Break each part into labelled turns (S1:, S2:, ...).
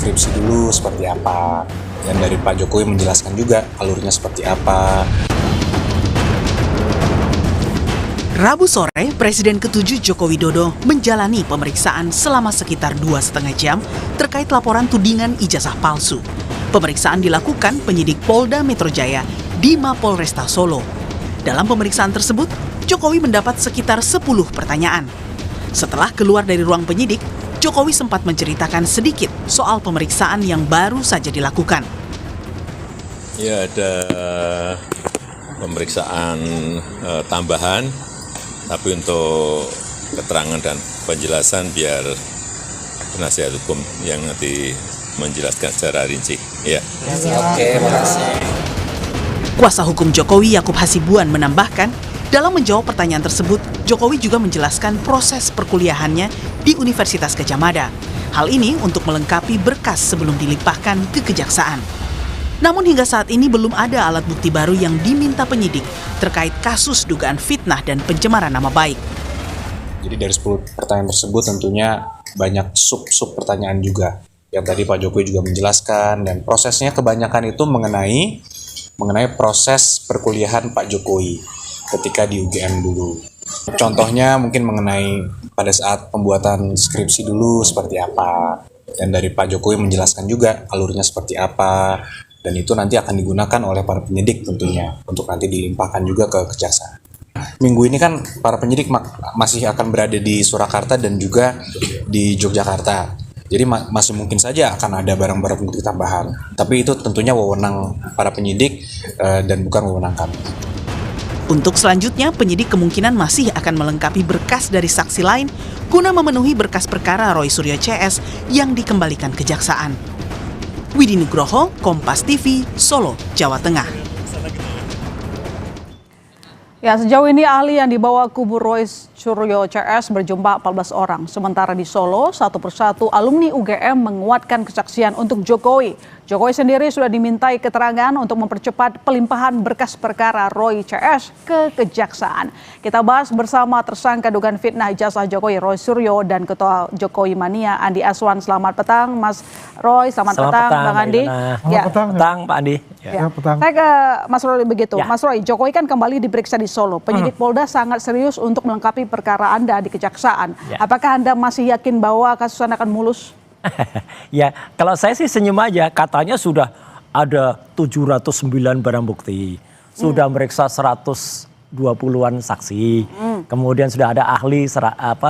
S1: skripsi dulu seperti apa. Dan dari Pak Jokowi menjelaskan juga alurnya seperti apa.
S2: Rabu sore, Presiden ke-7 Joko Widodo menjalani pemeriksaan selama sekitar 2,5 jam terkait laporan tudingan ijazah palsu. Pemeriksaan dilakukan penyidik Polda Metro Jaya di Mapolresta Solo. Dalam pemeriksaan tersebut, Jokowi mendapat sekitar 10 pertanyaan. Setelah keluar dari ruang penyidik, Jokowi sempat menceritakan sedikit soal pemeriksaan yang baru saja dilakukan.
S3: Ya, ada pemeriksaan tambahan, tapi untuk keterangan dan penjelasan biar penasihat hukum yang nanti menjelaskan secara rinci. Ya.
S1: Oke, makasih.
S2: Kuasa hukum Jokowi Yakub Hasibuan menambahkan, dalam menjawab pertanyaan tersebut, Jokowi juga menjelaskan proses perkuliahannya di Universitas Gadjah Mada. Hal ini untuk melengkapi berkas sebelum dilimpahkan ke kejaksaan. Namun hingga saat ini belum ada alat bukti baru yang diminta penyidik terkait kasus dugaan fitnah dan pencemaran nama baik.
S1: Jadi dari 10 pertanyaan tersebut tentunya banyak sub pertanyaan juga. Yang tadi Pak Jokowi juga menjelaskan, dan prosesnya kebanyakan itu mengenai proses perkuliahan Pak Jokowi ketika di UGM dulu. Contohnya mungkin mengenai pada saat pembuatan skripsi dulu seperti apa. Dan dari Pak Jokowi menjelaskan juga alurnya seperti apa. Dan itu nanti akan digunakan oleh para penyidik tentunya untuk nanti dilimpahkan juga ke kejaksaan. Minggu ini kan para penyidik masih akan berada di Surakarta dan juga di Yogyakarta. Jadi masih mungkin saja akan ada barang-barang bukti tambahan. Tapi itu tentunya wewenang para penyidik dan bukan wewenang kami.
S2: Untuk selanjutnya, penyidik kemungkinan masih akan melengkapi berkas dari saksi lain guna memenuhi berkas perkara Roy Suryo CS yang dikembalikan kejaksaan. Widi Nugroho, Kompas TV, Solo, Jawa Tengah.
S4: Ya, sejauh ini ahli yang dibawa kubu Roy Suryo CS berjumlah 14 orang. Sementara di Solo, satu persatu alumni UGM menguatkan kesaksian untuk Jokowi. Jokowi sendiri sudah dimintai keterangan untuk mempercepat pelimpahan berkas perkara Roy CS ke kejaksaan. Kita bahas bersama tersangka dugaan fitnah ijazah Jokowi Roy Suryo dan Ketua Jokowi Mania Andi Aswan. Selamat petang Mas Roy, selamat petang Bang Andi.
S5: Ya, petang Pak Andi.
S4: Ya. Petang. Saya ke Mas Roy begitu. Ya. Mas Roy, Jokowi kan kembali diperiksa di Solo. Penyidik Polda sangat serius untuk melengkapi perkara Anda di kejaksaan. Ya. Apakah Anda masih yakin bahwa kasus Anda akan mulus?
S5: Ya, kalau saya sih senyum aja. Katanya sudah ada 709 barang bukti. Sudah meriksa 120-an saksi. Kemudian sudah ada ahli 22.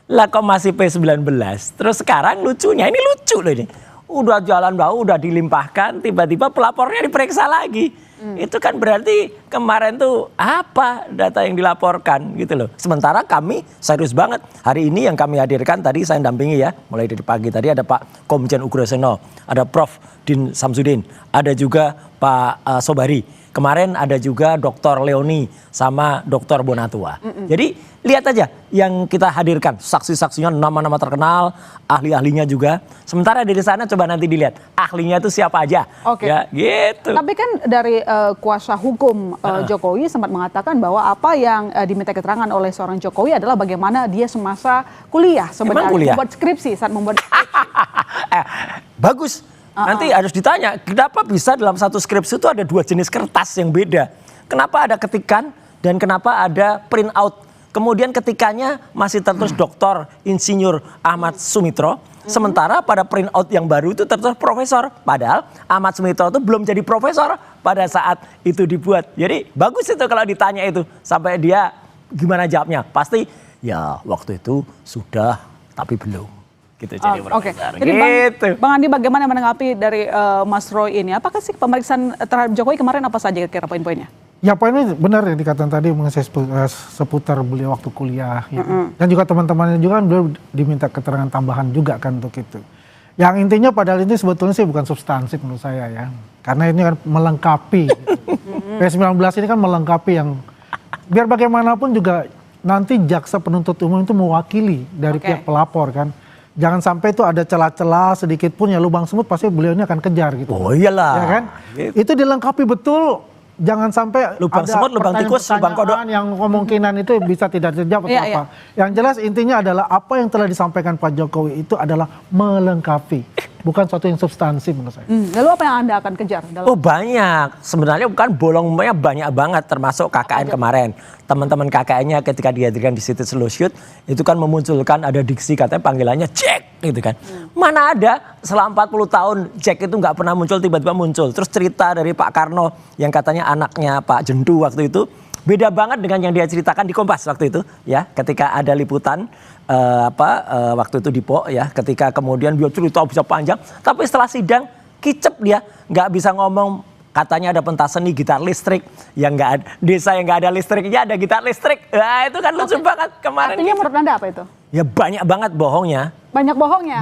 S5: Lah kok masih P19? Terus sekarang lucunya, ini lucu loh ini. Udah jalan bau, udah dilimpahkan, tiba-tiba pelapornya diperiksa lagi. Itu kan berarti kemarin tuh apa data yang dilaporkan gitu loh. Sementara kami serius banget. Hari ini yang kami hadirkan tadi saya dampingi ya. Mulai dari pagi tadi ada Pak Komjen Ugroseno, ada Prof Din Samsudin, ada juga Pak Sobari. Kemarin ada juga Dr. Leoni sama Dr. Bonatua. Jadi lihat aja yang kita hadirkan. Saksi-saksinya nama-nama terkenal, ahli-ahlinya juga. Sementara dari sana coba nanti dilihat ahlinya itu siapa aja.
S4: Oke.
S5: Ya gitu.
S4: Tapi kan dari kuasa hukum Jokowi sempat mengatakan bahwa apa yang diminta keterangan oleh seorang Jokowi adalah bagaimana dia semasa kuliah sebenarnya. Membuat skripsi saat membuat
S5: bagus. Nanti harus ditanya, kenapa bisa dalam satu skripsi itu ada 2 jenis kertas yang beda? Kenapa ada ketikan dan kenapa ada print out? Kemudian ketikannya masih tertulis Dr. Insinyur Ahmad Sumitro. Sementara pada print out yang baru itu tertulis profesor. Padahal Ahmad Sumitro itu belum jadi profesor pada saat itu dibuat. Jadi bagus itu kalau ditanya itu. Sampai dia gimana jawabnya? Pasti ya waktu itu sudah tapi belum. Gitu,
S4: Oke. Jadi
S5: gitu.
S4: Bang Andi bagaimana menanggapi dari Mas Roy ini? Apakah sih pemeriksaan terhadap Jokowi kemarin apa saja kira-kira poin-poinnya?
S6: Ya poinnya benar yang dikatakan tadi mengenai seputar beliau waktu kuliah. Ya. Dan juga teman-temannya juga kan beliau diminta keterangan tambahan juga kan untuk itu. Yang intinya padahal ini sebetulnya sih bukan substansi menurut saya ya. Karena ini kan melengkapi. P19 ini kan melengkapi yang biar bagaimanapun juga nanti jaksa penuntut umum itu mewakili dari pihak pelapor kan. Jangan sampai itu ada celah-celah sedikit pun ya lubang semut pasti beliau ini akan kejar gitu.
S5: Oh iyalah.
S6: Ya kan? Gitu. Itu dilengkapi betul. Jangan sampai
S5: lubang
S6: ada
S5: semut, lubang tikus, lubang kodok
S6: yang kemungkinan itu bisa tidak terjawab atau apa. Yang jelas intinya adalah apa yang telah disampaikan Pak Jokowi itu adalah melengkapi. bukan suatu yang substansi menurut saya.
S4: Lalu apa yang Anda akan kejar?
S5: Oh banyak, sebenarnya bukan bolongnya banyak banget termasuk KKN kemarin. Teman-teman KKN-nya ketika dihadirkan di situs Lawsuit itu kan memunculkan ada diksi katanya panggilannya Jack gitu kan. Mana ada selama 40 tahun Jack itu nggak pernah muncul, tiba-tiba muncul. Terus cerita dari Pak Karno yang katanya anaknya Pak Jendu waktu itu beda banget dengan yang dia ceritakan di Kompas waktu itu ya, ketika ada liputan waktu itu di PO ya, ketika kemudian dia cerita bisa panjang, tapi setelah sidang kicep dia, nggak bisa ngomong. Katanya ada pentas seni gitar listrik yang nggak ada, desa yang nggak ada listriknya ada gitar listrik. Nah, itu kan lucu banget kemarin.
S4: Artinya menurut Anda apa itu?
S5: Ya banyak banget bohongnya.
S4: Banyak bohongnya?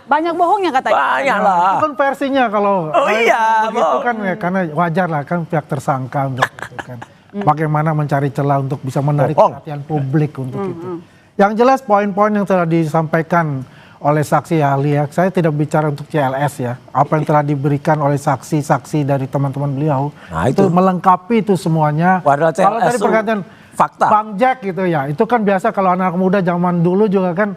S5: Banyak
S4: bohongnya katanya?
S5: Banyak lah.
S6: Itu kan versinya kalau begitu
S5: bohong.
S6: kan ya, karena wajar lah kan pihak tersangka untuk itu kan. Bagaimana mencari celah untuk bisa menarik perhatian publik untuk itu. Yang jelas poin-poin yang telah disampaikan oleh saksi ahli ya, saya tidak bicara untuk CLS ya. Apa yang telah diberikan oleh saksi-saksi dari teman-teman beliau,
S5: Nah,
S6: itu melengkapi itu semuanya.
S5: Padahal
S6: Kalau
S5: CLS
S6: tadi perkataan
S5: fakta.
S6: Bang Jack gitu ya, itu kan biasa kalau anak muda zaman dulu juga kan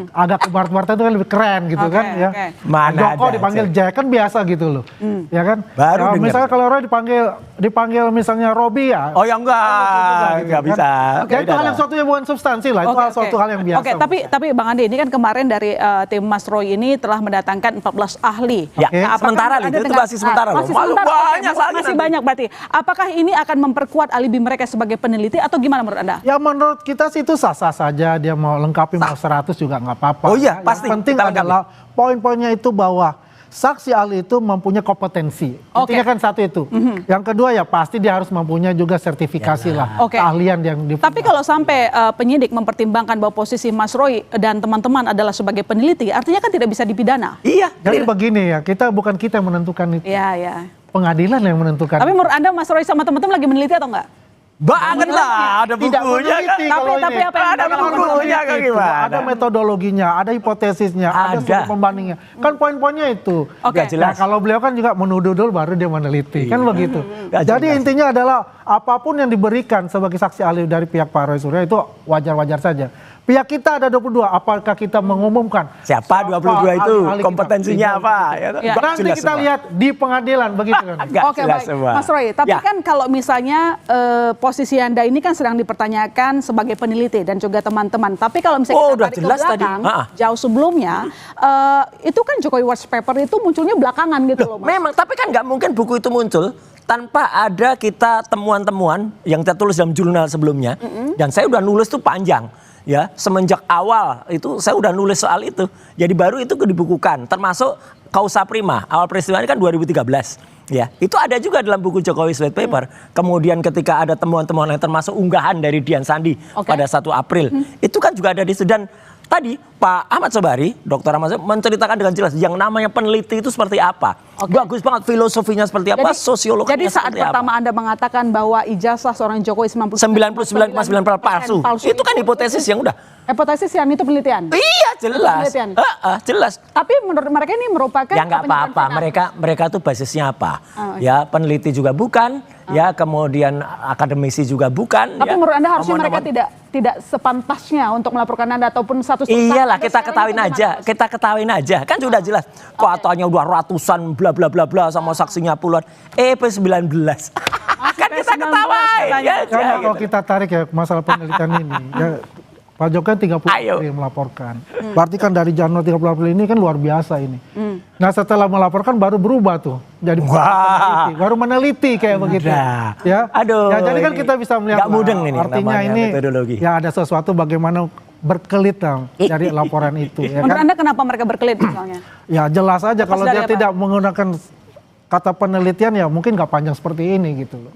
S6: agak kebar-kebar itu kan lebih keren gitu kan ya.
S5: Mana
S6: Joko
S5: ada,
S6: dipanggil Jack kan biasa gitu loh, ya kan.
S5: Baru
S6: Ya,
S5: denger.
S6: misalnya kalau Roy dipanggil misalnya Robi ya.
S5: Oh ya enggak bisa.
S6: Ya itu hal yang suatu yang bukan substansi lah, itu suatu hal yang biasa.
S4: Oke, tapi Bang Andi, ini kan kemarin dari tim Mas Roy ini telah mendatangkan 14 ahli.
S5: Ya,
S4: Nah, apakah
S5: sementara
S4: ada
S5: itu
S4: dengan-
S5: masih sementara loh.
S4: Masih
S5: Malu
S4: sementara,
S5: banyak
S4: oke,
S5: lagi
S4: masih
S5: nanti.
S4: banyak berarti. Apakah ini akan memperkuat alibi mereka sebagai peneliti atau gimana menurut Anda?
S6: Ya menurut kita sih itu sah-sah saja, dia mau lengkapi mau 100 juga nggak apa-apa.
S5: Oh iya,
S6: Yang
S5: pasti.
S6: penting
S5: Kita lengkapi.
S6: adalah poin-poinnya itu bahwa saksi ahli itu mempunyai kompetensi.
S4: Oke.
S6: Intinya kan satu itu. Yang kedua ya pasti dia harus mempunyai juga sertifikasi lah,
S4: Oke.
S6: keahlian yang
S4: Tapi kalau sampai penyidik mempertimbangkan bahwa posisi Mas Roy dan teman-teman adalah sebagai peneliti, artinya kan tidak bisa dipidana.
S5: Iya.
S6: Jadi begini ya, bukan kita yang menentukan itu.
S4: Iya, iya.
S6: Pengadilan yang menentukan.
S4: Tapi menurut Anda Mas Roy sama teman-teman lagi meneliti atau enggak?
S5: Banget lah, ada
S6: Tidak
S5: bukunya kan.
S6: meneliti kalau
S4: Tapi
S6: ini.
S4: apa yang
S5: Ada
S4: dilakukan?
S5: bukunya kan gimana?
S6: Ada metodologinya, ada hipotesisnya, ada
S5: Ada.
S6: studi pembandingnya. Kan poin-poinnya itu.
S4: Oke.
S5: Nggak jelas.
S6: Nah, kalau beliau kan juga menuduh dulu baru dia meneliti. Kan begitu.
S5: Nggak
S6: Jadi
S5: jelas.
S6: intinya adalah apapun yang diberikan sebagai saksi ahli dari pihak Pak Roy Suryo itu wajar-wajar saja. Pihak kita ada 22, apakah kita mengumumkan
S5: Siapa 22 itu?
S6: ahli-ahli kita?
S5: Kompetensinya apa? Ya,
S4: Ya.
S5: nggak
S6: Nanti
S5: jelas
S6: kita
S5: semua.
S6: lihat di pengadilan begitu kan.
S5: Nggak
S4: Oke,
S5: jelas
S4: baik.
S5: semua.
S4: Mas Roy, tapi
S5: Ya.
S4: kan kalau misalnya posisi Anda ini kan sedang dipertanyakan sebagai peneliti dan juga teman-teman. Tapi kalau misalnya
S5: Oh,
S4: kita
S5: udah
S4: tarik ke
S5: jelas tadi.
S4: belakang,
S5: Ha-ha.
S4: jauh sebelumnya, itu kan Jokowi Watch Paper itu munculnya belakangan gitu loh, Mas.
S5: Memang, tapi kan nggak mungkin buku itu muncul tanpa ada kita temuan-temuan yang kita tulis dalam jurnal sebelumnya. Dan saya udah nulis tuh panjang. Ya, semenjak awal itu saya udah nulis soal itu. Jadi baru itu dibukukan, termasuk Causa Prima. Awal peristiwa ini kan 2013. Ya, itu ada juga dalam buku Jokowi White Paper. Kemudian ketika ada temuan-temuan lain termasuk unggahan dari Dian Sandi pada 1 April. Itu kan juga ada di situ. Dan tadi Pak Ahmad Sobari, Dr. Ahmad Sobari menceritakan dengan jelas yang namanya peneliti itu seperti apa. Bagus banget filosofinya seperti apa, sosiologinya
S4: Jadi saat
S5: seperti apa.
S4: pertama Anda mengatakan bahwa ijazah seorang Jokowi
S5: 99,9% palsu.
S4: palsu.
S5: Itu kan hipotesis yang udah.
S4: Hipotesis yang itu penelitian.
S5: Iya jelas.
S4: Penelitian.
S5: Jelas.
S4: Tapi menurut mereka ini merupakan
S5: Ya nggak apa-apa.
S4: penyelidikan.
S5: Mereka tuh basisnya apa?
S4: Oh,
S5: Ya peneliti juga bukan. Ya kemudian akademisi juga bukan.
S4: Tapi
S5: ya.
S4: menurut Anda harusnya mereka
S5: Omong-omong.
S4: tidak sepantasnya untuk melaporkan Anda ataupun status.
S5: Iyalah
S4: Anda
S5: kita
S4: sekarang
S5: ketahuin
S4: itu
S5: aja,
S4: gimana, Mas?
S5: kita ketahuin aja. Kan sudah jelas. Katanya udah ratusan bla bla bla bla sama saksinya puluhan. P19. Kan kita
S4: P19
S5: ketawain.
S4: katanya.
S5: Ya,
S6: Karena
S5: gitu.
S6: kalau kita tarik ya masalah penelitian ini, ya Pak Jokowi kan 30
S5: Ayo.
S6: April melaporkan. Berarti kan dari Januari 30 April ini kan luar biasa ini. Nah setelah melaporkan baru berubah tuh. Jadi
S5: Wah.
S6: baru meneliti kayak begitu.
S5: Udah.
S6: Ya.
S5: Aduh,
S6: Ya jadi kan
S5: ini
S6: kita bisa melihat
S5: nggak mudeng ini
S6: artinya
S5: namanya
S6: ini
S5: metodologi.
S6: ya ada sesuatu bagaimana berkelit dari laporan itu. Ya
S4: Menurut
S6: kan?
S4: Anda kenapa mereka berkelit misalnya?
S6: Ya jelas aja kalau
S4: dari
S6: dia
S4: apa?
S6: tidak menggunakan kata penelitian ya mungkin nggak panjang seperti ini gitu loh.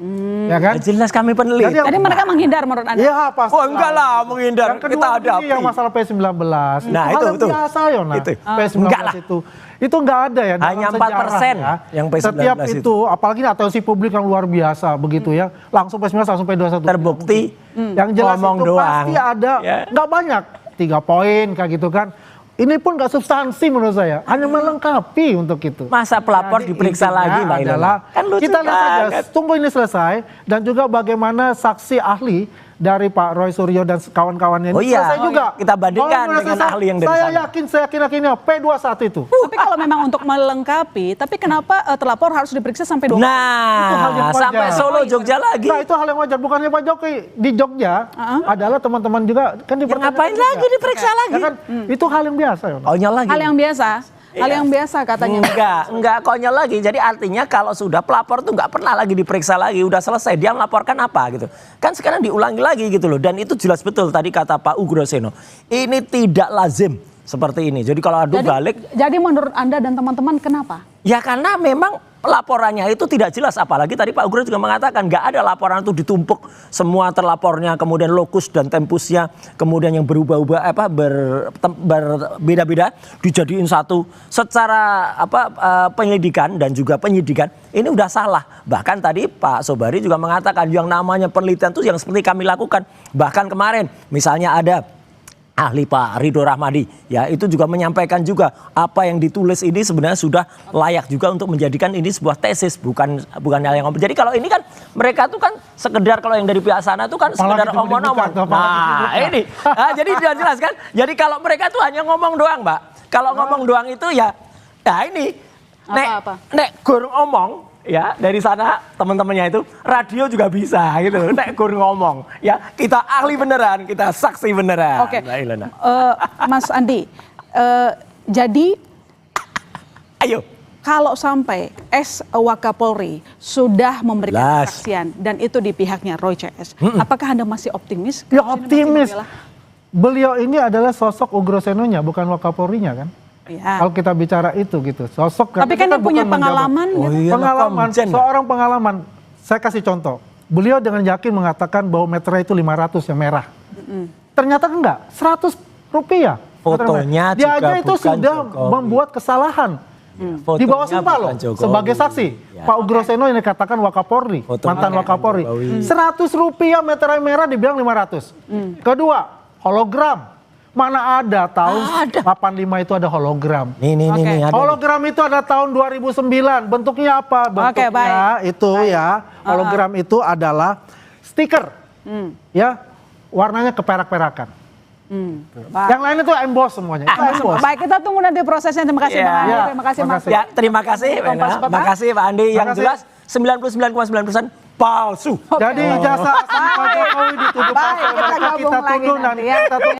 S6: Ya kan?
S5: Ya jelas kami peneliti.
S6: Jadi
S4: Jadi mereka menghindar menurut Anda?
S6: Iya pasti.
S5: Oh enggak lah menghindar.
S6: Yang kedua
S5: Kita hadapi.
S6: ini yang masalah P19.
S5: Nah,
S6: hal
S5: itu,
S6: yang
S5: itu.
S6: biasa ya nah.
S5: Itu.
S6: P19
S5: Enggak lah.
S6: itu enggak ada ya dalam
S5: Hanya 4%
S6: sejarah ya.
S5: yang P19
S6: Setiap
S5: itu.
S6: itu apalagi ini atensi publik yang luar biasa begitu ya. Langsung P19 langsung P21.
S5: Terbukti.
S6: Yang jelas
S5: ngomong
S6: itu
S5: doang.
S6: pasti ada
S5: Ya.
S6: enggak banyak 3 poin kayak gitu kan. Ini pun nggak substansi menurut saya, hanya melengkapi untuk itu.
S5: Masa pelapor
S6: Jadi
S5: diperiksa
S6: intinya
S5: lagi Mbak Ilona?
S6: adalah
S5: Kan lucu
S6: kita lihat saja,
S5: banget.
S6: tunggu ini selesai dan juga bagaimana saksi ahli dari Pak Roy Suryo dan kawan-kawannya ini
S5: Oh iya,
S6: selesai juga.
S5: kita bandingkan
S6: Kalau sudah
S5: dengan
S6: selesai,
S5: ahli yang dari
S6: saya
S5: sana.
S6: yakinnya P21 itu.
S4: Tapi kalau memang untuk melengkapi, tapi kenapa terlapor harus diperiksa sampai 2 kali?
S6: Itu hal yang
S5: Nah,
S6: wajar.
S5: sampai Solo, Jogja lagi.
S6: Nah itu hal yang wajar, bukannya Pak Jokowi di Jogja adalah teman-teman juga kan
S5: Ya,
S6: dipertanyakan
S5: ngapain
S6: juga.
S5: lagi diperiksa lagi?
S6: Ya kan, itu hal yang biasa. Ya.
S5: Konyol lagi.
S4: Hal yang biasa. Hal yang biasa katanya.
S5: Enggak konyol lagi. Jadi artinya kalau sudah pelapor tuh nggak pernah lagi diperiksa lagi, udah selesai. Dia melaporkan apa gitu. Kan sekarang diulangi lagi gitu loh. Dan itu jelas betul tadi kata Pak Ugroseno. Ini tidak lazim seperti ini. Jadi kalau adu balik.
S4: Jadi menurut Anda dan teman-teman kenapa?
S5: Ya karena memang laporannya itu tidak jelas. Apalagi tadi Pak Ugro juga mengatakan nggak ada laporan itu ditumpuk semua terlapornya, kemudian lokus dan tempusnya, kemudian yang berubah-ubah berbeda-beda dijadiin satu. Secara penyelidikan dan juga penyidikan ini udah salah. Bahkan tadi Pak Sobari juga mengatakan yang namanya penelitian itu yang seperti kami lakukan. Bahkan kemarin misalnya ada ahli Pak Ridho Rahmadi, ya itu juga menyampaikan juga apa yang ditulis ini sebenarnya sudah layak juga untuk menjadikan ini sebuah tesis, bukan hal yang jadi kalau ini kan mereka tuh kan sekedar kalau yang dari pihak sana tuh kan sekedar omong-omong. Nah ini, jadi sudah jelas kan. Jadi kalau mereka tuh hanya ngomong doang, Mbak. Kalau ngomong doang itu ya, nah ini, nek gur ngomong. Ya dari sana teman-temannya itu radio juga bisa gitu. Nek gur ngomong ya kita ahli beneran, kita saksi beneran.
S4: Oke. Mas Andi, jadi
S5: ayo
S4: kalau sampai Wakapolri sudah memberikan kesaksian dan itu di pihaknya Roy CS, apakah Anda masih optimis?
S6: Ya optimis. Beliau ini adalah sosok Ugrosenonya, bukan Wakapolrinya kan? Ya. Kalau kita bicara itu gitu, sosok.
S4: Tapi kan dia punya pengalaman.
S6: Pengalaman, seorang pengalaman. Saya kasih contoh. Beliau dengan yakin mengatakan bahwa meterai itu 500 yang merah. Ternyata enggak, 100 rupiah.
S5: Fotonya
S6: dia
S5: juga
S6: aja itu sudah
S5: Jokowi.
S6: membuat kesalahan. Di bawah sumpah loh, sebagai saksi. Ya. Pak Ugroseno yang dikatakan Wakapolri, mantan Wakapolri. 100 rupiah meterai merah dibilang 500. Kedua, hologram. Mana ada tahun 85 itu ada hologram.
S5: Nih ada.
S6: Hologram itu ada tahun 2009. Bentuknya apa? Bentuknya itu ya. Hologram itu adalah stiker. Ya. Warnanya keperak-perakan. Yang lain itu emboss semuanya.
S4: Baik, kita tunggu nanti prosesnya. Terima kasih Bang Andi. Terima kasih Mas.
S5: Ya, terima kasih. Terima kasih Pak Andi. Yang jelas 99,9% palsu.
S6: Jadi jasa Pak Jokowi dituduh palsu. Kita tunduk nanti.